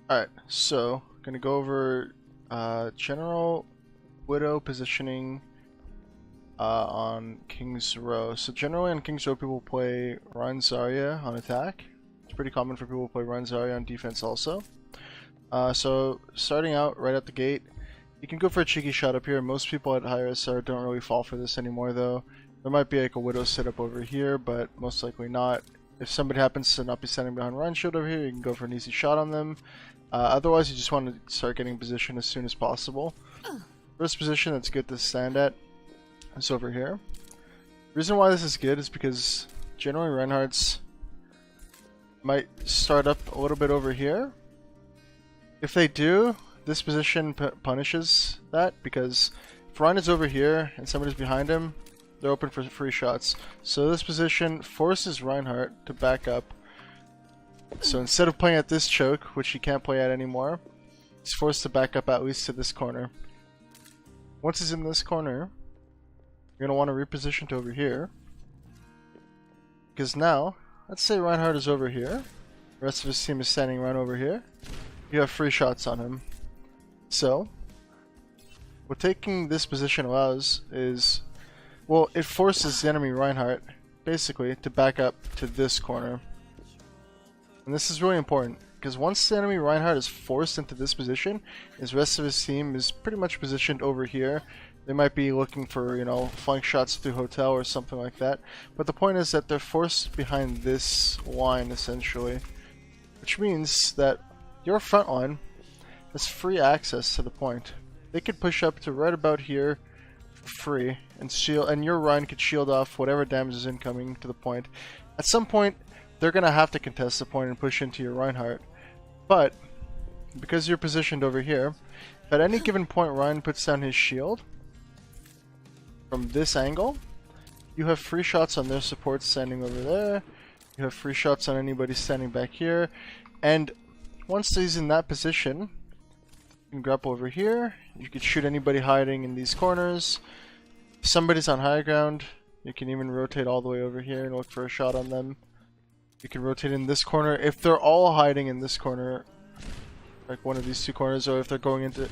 Alright, so gonna go over general widow positioning on King's Row. So generally on King's Row people play Ryan Zarya on attack. It's pretty common for people to play Ryan Zarya on defense also. So starting out right at the gate, you can go for a cheeky shot up here. Most people at higher SR don't really fall for this anymore though. There might be like a widow setup over here, but most likely not. If somebody happens to not be standing behind Ryan shield over here, you can go for an easy shot on them. Otherwise, you just want to start getting position as soon as possible. First position that's good to stand at is over here. The reason why this is good is because generally Reinhardt's might start up a little bit over here. If they do, this position punishes that, because if Ryan is over here and somebody's behind him, they're open for free shots. So this position forces Reinhardt to back up. So instead of playing at this choke, which he can't play at anymore, he's forced to back up at least to this corner. Once he's in this corner, you're going to want to reposition to over here. Because now, let's say Reinhardt is over here. The rest of his team is standing right over here. You have free shots on him. So, what taking this position allows is, well, it forces the enemy Reinhardt, basically, to back up to this corner. And this is really important, because once the enemy Reinhardt is forced into this position, his rest of his team is pretty much positioned over here. They might be looking for, you know, flank shots through hotel or something like that. But the point is that they're forced behind this line, essentially. Which means that your front line has free access to the point. They could push up to right about here for free, and shield, and your Ryan could shield off whatever damage is incoming to the point. At some point, they're going to have to contest the point and push into your Reinhardt. But, because you're positioned over here, if at any given point Ryan puts down his shield, from this angle, you have free shots on their support standing over there, you have free shots on anybody standing back here, and once he's in that position, you can grapple over here, you can shoot anybody hiding in these corners. If somebody's on high ground, you can even rotate all the way over here and look for a shot on them. You can rotate in this corner. If they're all hiding in this corner, like one of these two corners, or if they're going into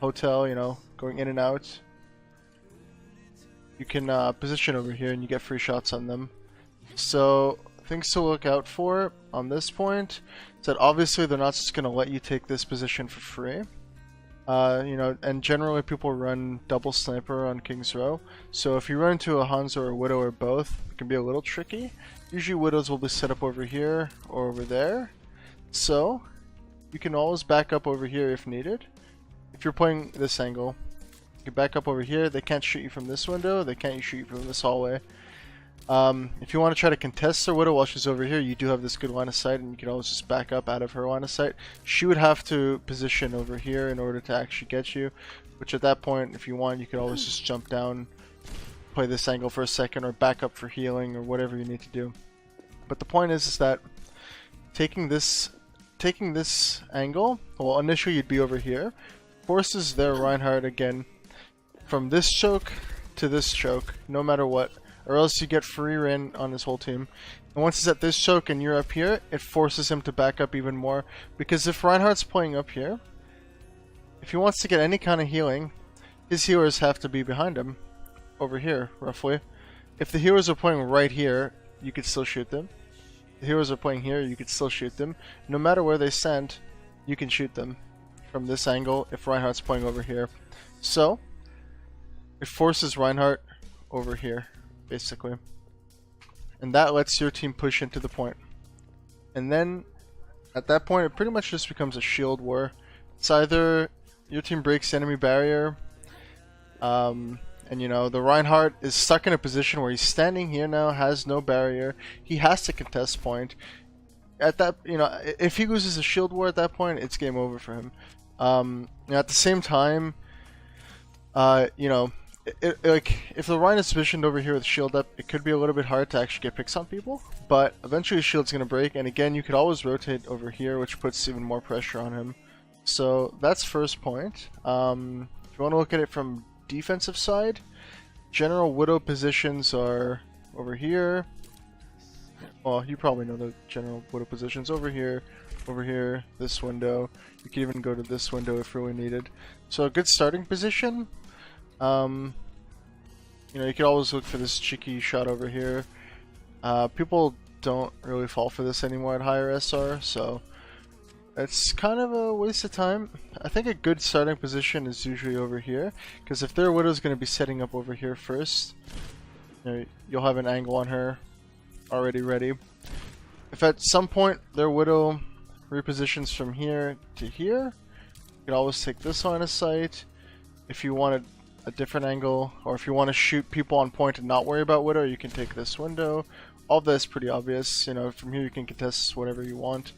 hotel, you know, going in and out, you can position over here and you get free shots on them. So things to look out for on this point is that obviously they're not just going to let you take this position for free. You know, and generally people run double sniper on King's Row. So if you run into a Hanzo or a Widow or both, it can be a little tricky. Usually Widows will be set up over here or over there. So you can always back up over here if needed. If you're playing this angle, you can back up over here. They can't shoot you from this window. They can't shoot you from this hallway. If you want to try to contest her Widow while she's over here, you do have this good line of sight, and you can always just back up out of her line of sight. She would have to position over here in order to actually get you, which at that point, if you want, you could always just jump down, play this angle for a second, or back up for healing, or whatever you need to do. But the point is that taking this angle, well, initially you'd be over here, forces their Reinhardt again from this choke to this choke, no matter what. Or else you get free reign on his whole team. And once he's at this choke and you're up here, it forces him to back up even more. Because if Reinhardt's playing up here, if he wants to get any kind of healing, his healers have to be behind him. Over here, roughly. If the healers are playing right here, you could still shoot them. If the healers are playing here, you could still shoot them. No matter where they stand, you can shoot them from this angle if Reinhardt's playing over here. So, it forces Reinhardt over here, basically. And that lets your team push into the point. And then, at that point, it pretty much just becomes a shield war. It's either your team breaks the enemy barrier, and you know, the Reinhardt is stuck in a position where he's standing here now, has no barrier. He has to contest point. At that, you know, if he loses a shield war at that point, it's game over for him. At the same time, you know, like, if the Ryan is positioned over here with shield up, it could be a little bit hard to actually get picks on people, but eventually shield's going to break, and again, you could always rotate over here, which puts even more pressure on him. So that's first point. If you want to look at it from defensive side, general Widow positions are over here, well, you probably know the general widow positions over here, this window. You can even go to this window if really needed. So a good starting position. You know, you could always look for this cheeky shot over here. People don't really fall for this anymore at higher SR, so it's kind of a waste of time. I think a good starting position is usually over here, because if their widow's going to be setting up over here first, you know, you'll have an angle on her already ready. If at some point their widow repositions from here to here, you can always take this line of sight. If you wanted a different angle, or if you want to shoot people on point and not worry about widow, you can take this window. All of that is pretty obvious. You know, from here you can contest whatever you want.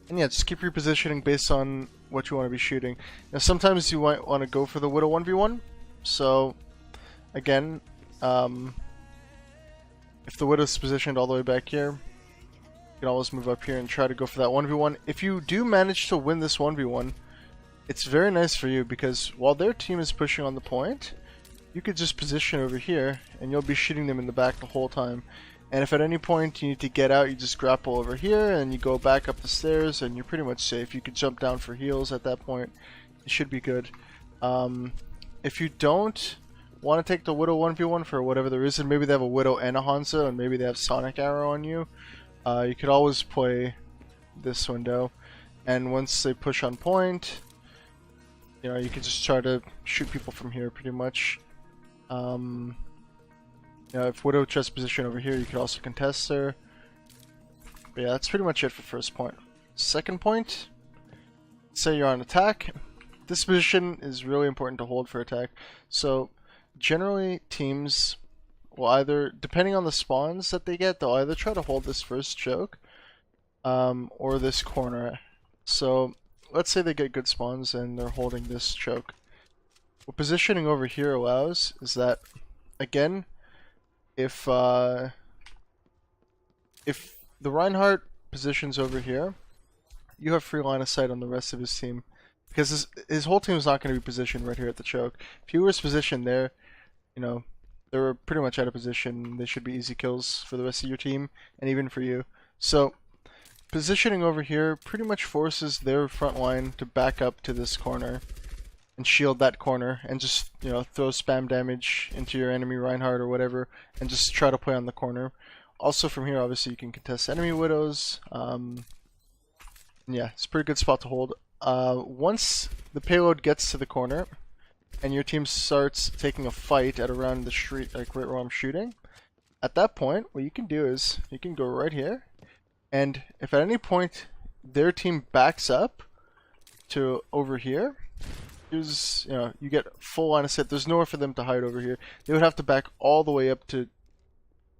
And yeah, just keep repositioning based on what you want to be shooting. Now sometimes you might want to go for the widow 1v1. So again, if the widow's positioned all the way back here, you can always move up here and try to go for that 1v1. If you do manage to win this 1v1, it's very nice for you, because while their team is pushing on the point, you could just position over here and you'll be shooting them in the back the whole time. And if at any point you need to get out, you just grapple over here and you go back up the stairs and you're pretty much safe. You could jump down for heals at that point. It should be good. If you don't want to take the Widow 1v1 for whatever the reason, maybe they have a Widow and a Hanzo and maybe they have Sonic Arrow on you, you could always play this window. And once they push on point, you know, you can just try to shoot people from here pretty much. You know, if Widow tries position over here, you could also contest her. But yeah, that's pretty much it for first point. Second point, say you're on attack. This position is really important to hold for attack. So generally teams will either, depending on the spawns that they get, they'll either try to hold this first choke or this corner. So let's say they get good spawns and they're holding this choke. What positioning over here allows is that, again, if the Reinhardt positions over here, you have free line of sight on the rest of his team, because his whole team is not going to be positioned right here at the choke. If he was positioned there, you know, they were pretty much out of position. They should be easy kills for the rest of your team and even for you. So positioning over here pretty much forces their front line to back up to this corner and shield that corner and just, you know, throw spam damage into your enemy Reinhardt or whatever and just try to play on the corner. Also from here, obviously, you can contest enemy widows. Yeah, it's a pretty good spot to hold. Once the payload gets to the corner and your team starts taking a fight at around the street, like right where I'm shooting, at that point, what you can do is you can go right here, and if at any point their team backs up to over here, you know, you get full line of sight. There's nowhere for them to hide over here. They would have to back all the way up to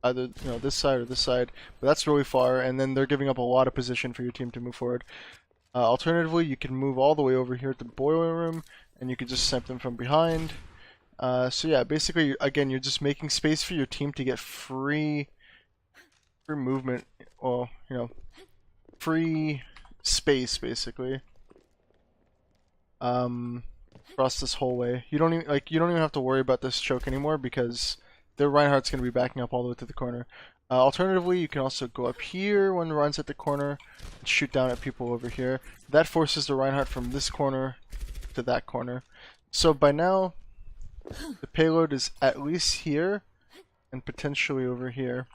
either, you know, this side or this side, but that's really far, and then they're giving up a lot of position for your team to move forward. Alternatively, you can move all the way over here to the boiler room, and you can just snipe them from behind. So yeah, basically, again, you're just making space for your team to get free movement, well, you know, free space, basically. Across this whole way. You don't even have to worry about this choke anymore, because their Reinhardt's going to be backing up all the way to the corner. Alternatively, you can also go up here when the Reinhardt's at the corner and shoot down at people over here. That forces the Reinhardt from this corner to that corner. So by now, the payload is at least here and potentially over here.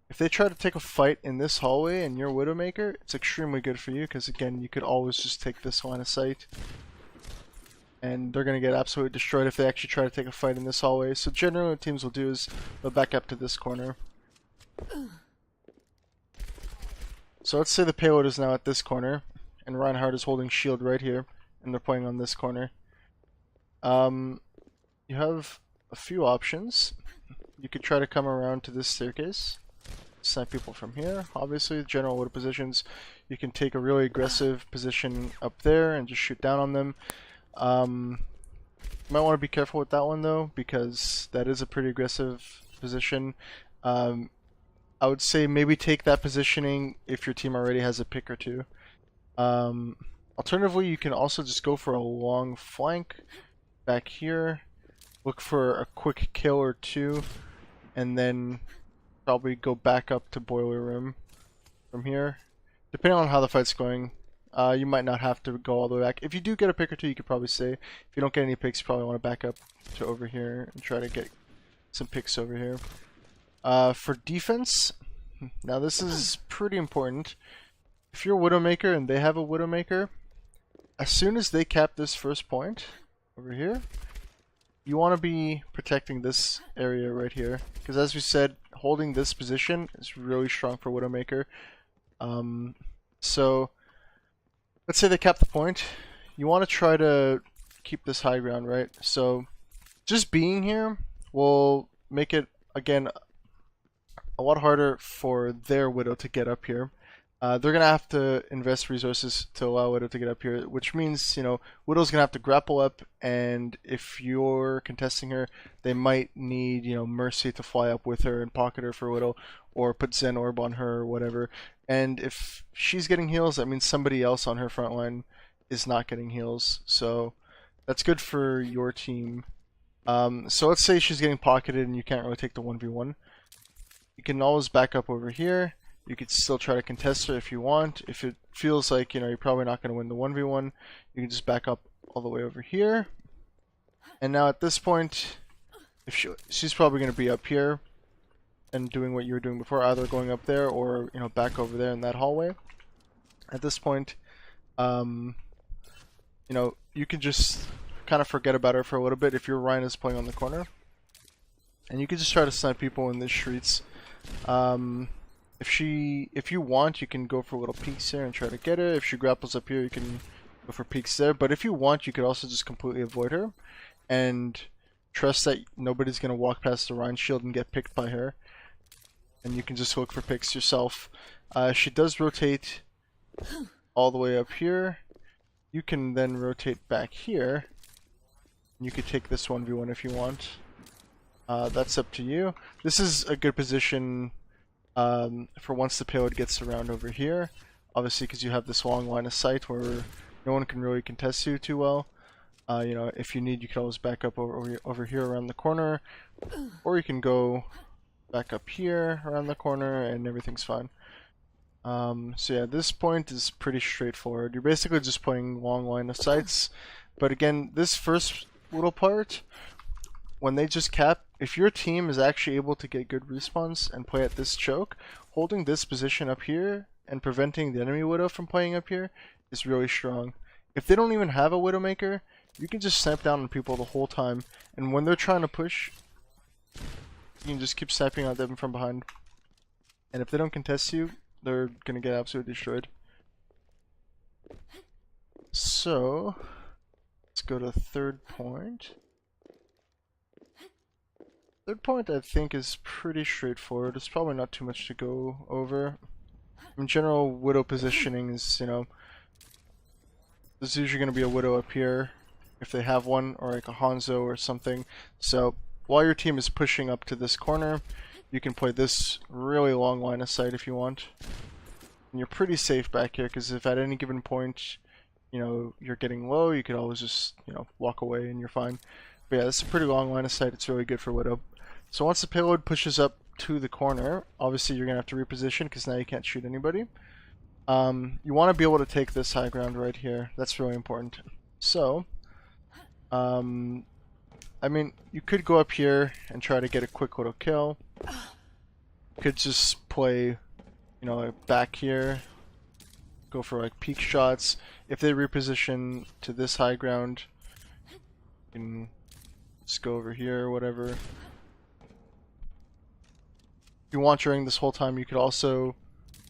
If they try to take a fight in this hallway and you're widowmaker, it's extremely good for you, because again, you could always just take this line of sight. And they're going to get absolutely destroyed if they actually try to take a fight in this hallway. So generally what teams will do is they'll back up to this corner. So let's say the payload is now at this corner, and Reinhardt is holding shield right here, and they're playing on this corner. You have a few options. You could try to come around to this staircase, snipe people from here. Obviously, general widow positions, you can take a really aggressive position up there and just shoot down on them. You might want to be careful with that one though, because that is a pretty aggressive position. I would say maybe take that positioning if your team already has a pick or two. Alternatively, you can also just go for a long flank back here, look for a quick kill or two, and then probably go back up to boiler room from here. Depending on how the fight's going, you might not have to go all the way back. If you do get a pick or two, you could probably stay. If you don't get any picks, you probably want to back up to over here and try to get some picks over here. For defense, now this is pretty important. If you're a widowmaker and they have a widowmaker, as soon as they cap this first point over here, you want to be protecting this area right here, because as we said, holding this position is really strong for widowmaker. So let's say they cap the point. You want to try to keep this high ground, right? So just being here will make it, again, a lot harder for their widow to get up here. They're going to have to invest resources to allow Widow to get up here, which means, you know, Widow's going to have to grapple up, and if you're contesting her, they might need, you know, Mercy to fly up with her and pocket her for Widow, or put Zen Orb on her or whatever. And if she's getting heals, that means somebody else on her front line is not getting heals, so that's good for your team. So let's say she's getting pocketed and you can't really take the 1v1. You can always back up over here. You could still try to contest her if you want. If it feels like, you know, you're probably not going to win the 1v1, you can just back up all the way over here. And now at this point, if she's probably going to be up here and doing what you were doing before, either going up there or, you know, back over there in that hallway. At this point, you know, you can just kind of forget about her for a little bit if your Ryan is playing on the corner. And you can just try to snipe people in the streets. If you want, you can go for little peeks here and try to get her. If she grapples up here, you can go for peeks there. But if you want, you could also just completely avoid her and trust that nobody's going to walk past the Rhine shield and get picked by her. And you can just look for picks yourself. She does rotate all the way up here. You can then rotate back here. You could take this 1v1 if you want. That's up to you. This is a good position for once the payload gets around over here, obviously because you have this long line of sight where no one can really contest you too well. You know, if you need, you can always back up over here around the corner, or you can go back up here around the corner and everything's fine. So yeah, this point is pretty straightforward. You're basically just playing long line of sights, but again, this first little part, when they just cap, if your team is actually able to get good respawns and play at this choke, holding this position up here and preventing the enemy Widow from playing up here is really strong. If they don't even have a Widowmaker, you can just snap down on people the whole time, and when they're trying to push, you can just keep sniping at them from behind. And if they don't contest you, they're gonna get absolutely destroyed. So, let's go to third point. Third point, I think, is pretty straightforward. It's probably not too much to go over. In general, Widow positioning is, you know, there's usually going to be a Widow up here if they have one, or like a Hanzo or something. So while your team is pushing up to this corner, you can play this really long line of sight if you want. And you're pretty safe back here, because if at any given point, you know, you're getting low, you could always just, you know, walk away and you're fine. But yeah, this is a pretty long line of sight. It's really good for Widow. So once the payload pushes up to the corner, obviously you're going to have to reposition because now you can't shoot anybody. You want to be able to take this high ground right here. That's really important. So, I mean, you could go up here and try to get a quick little kill. You could just play, you know, like back here. Go for like peek shots. If they reposition to this high ground, you can just go over here or whatever. If you want during this whole time, you could also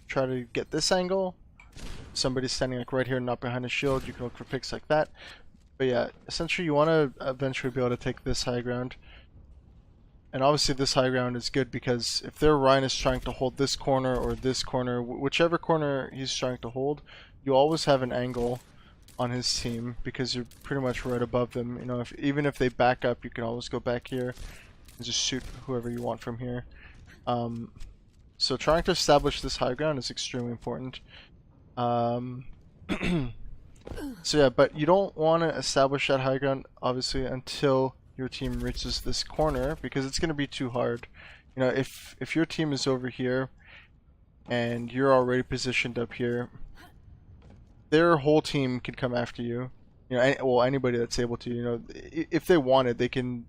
try to get this angle. Somebody's standing like right here, not behind a shield. You can look for picks like that. But yeah, essentially you want to eventually be able to take this high ground. And obviously this high ground is good because if their Rhine is trying to hold this corner or this corner, whichever corner he's trying to hold, you always have an angle on his team because you're pretty much right above them. You know, even if they back up, you can always go back here and just shoot whoever you want from here. So trying to establish this high ground is extremely important. So yeah, but you don't want to establish that high ground obviously until your team reaches this corner because it's going to be too hard. You know, if your team is over here and you're already positioned up here, their whole team can come after you. You know, well, anybody that's able to. You know, if they wanted, they can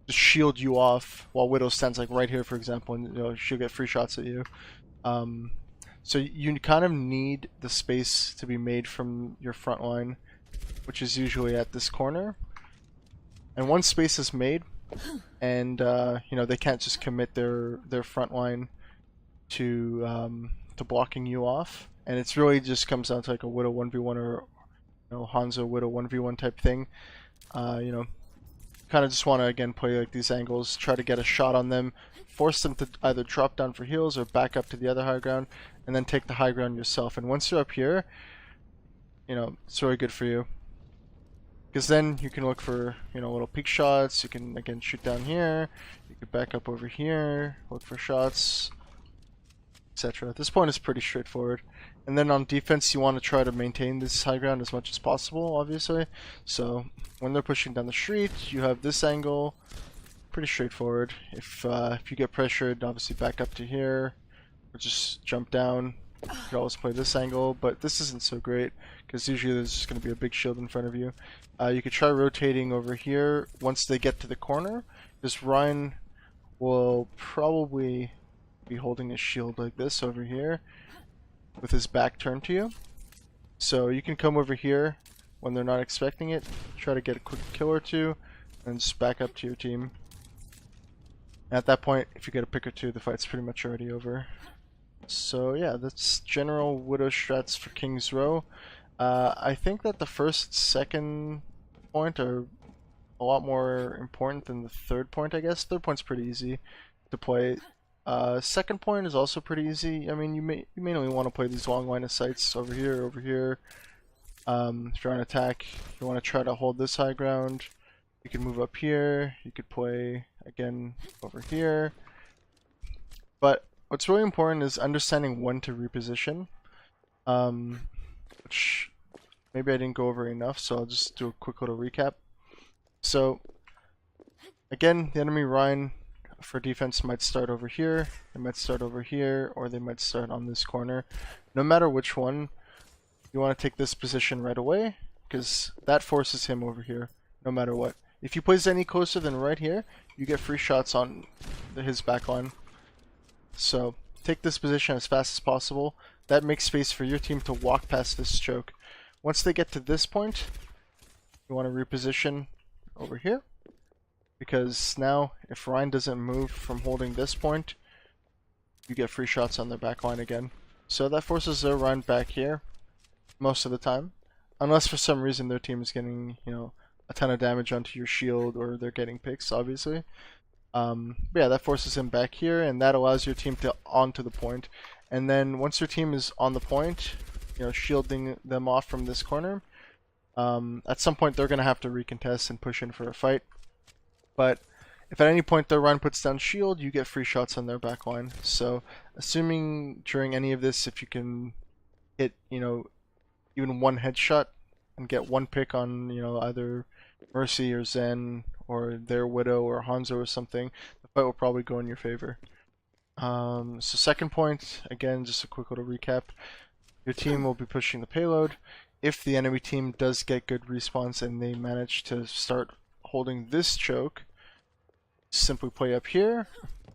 just shield you off while Widow stands like right here, for example, and you know she'll get free shots at you. Um, so you kind of need the space to be made from your front line, which is usually at this corner. And once space is made, and you know they can't just commit their front line to blocking you off, and it's really just comes down to like a Widow 1v1 or you know Hanzo Widow 1v1 type thing. You know, kind of just want to again play like these angles, try to get a shot on them, force them to either drop down for heals or back up to the other high ground, and then take the high ground yourself. And once you're up here, you know it's really good for you. Because then you can look for, you know, little peek shots. You can, again, shoot down here. You can back up over here, look for shots, etc. This point is pretty straightforward. And then on defense, you want to try to maintain this high ground as much as possible, obviously. So when they're pushing down the street, you have this angle. Pretty straightforward. If you get pressured, obviously back up to here, or just jump down. You can always play this angle, but this isn't so great because usually there's just going to be a big shield in front of you. You could try rotating over here once they get to the corner, because Ryan will probably be holding a shield like this over here with his back turned to you. So you can come over here when they're not expecting it, try to get a quick kill or two, and just back up to your team. And at that point, if you get a pick or two, the fight's pretty much already over. So yeah, that's general Widow strats for King's Row. I think that the first, second point are a lot more important than the third point, I guess. Third point's pretty easy to play. Second point is also pretty easy. I mean, you mainly want to play these long line of sights over here, over here. If you're on attack, you want to try to hold this high ground. You can move up here. You could play again over here. But what's really important is understanding when to reposition, which maybe I didn't go over enough, so I'll just do a quick little recap. So, again, the enemy Rhine for defense might start over here, they might start over here, or they might start on this corner. No matter which one, you want to take this position right away, because that forces him over here, no matter what. If you place any closer than right here, you get free shots on his backline. So take this position as fast as possible. That makes space for your team to walk past this choke. Once they get to this point, you want to reposition over here, because now if Ryan doesn't move from holding this point, you get free shots on their backline again. So that forces their Ryan back here most of the time, unless for some reason their team is getting, you know, a ton of damage onto your shield, or they're getting picks, obviously. But yeah, that forces him back here, and that allows your team to onto the point. And then once your team is on the point, you know, shielding them off from this corner, at some point they're going to have to recontest and push in for a fight. But if at any point their run puts down shield, you get free shots on their backline. So assuming during any of this, if you can hit, you know, even one headshot and get one pick on, you know, either Mercy or Zen or their Widow or Hanzo or something, the fight will probably go in your favor. So second point, again, just a quick little recap. Your team will be pushing the payload. If the enemy team does get good respawns and they manage to start holding this choke, simply play up here.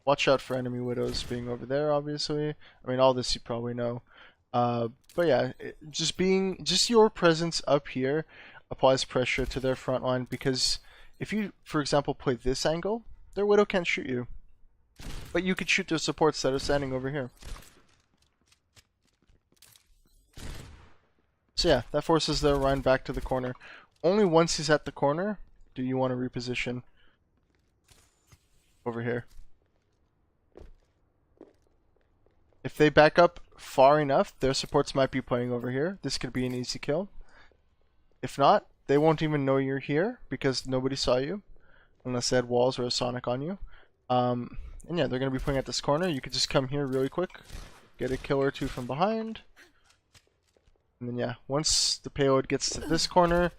Watch out for enemy Widows being over there, obviously. I mean, all this you probably know. But yeah, just your presence up here applies pressure to their front line, because if you, for example, play this angle, their Widow can't shoot you. But you could shoot their supports that are standing over here. So yeah, that forces their Rhine back to the corner. Only once he's at the corner do you want to reposition over here. If they back up far enough, their supports might be playing over here. This could be an easy kill. If not, they won't even know you're here because nobody saw you, unless they had walls or a Sonic on you. And yeah, they're going to be playing at this corner. You could just come here really quick, get a kill or two from behind. And then yeah, once the payload gets to this corner,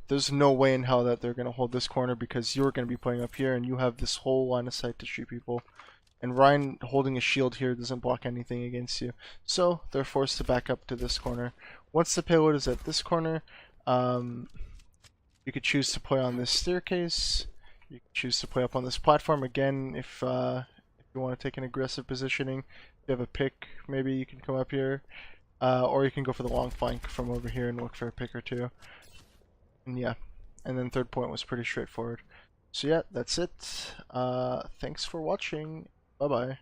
there's no way in hell that they're going to hold this corner, because you're going to be playing up here and you have this whole line of sight to shoot people. and Ryan holding a shield here doesn't block anything against you. So they're forced to back up to this corner. Once the payload is at this corner, you could choose to play on this staircase. You can choose to play up on this platform again if you want to take an aggressive positioning. If you have a pick, maybe you can come up here. Or you can go for the long flank from over here and look for a pick or two. And yeah, and then third point was pretty straightforward. So yeah, that's it. Thanks for watching. Bye bye.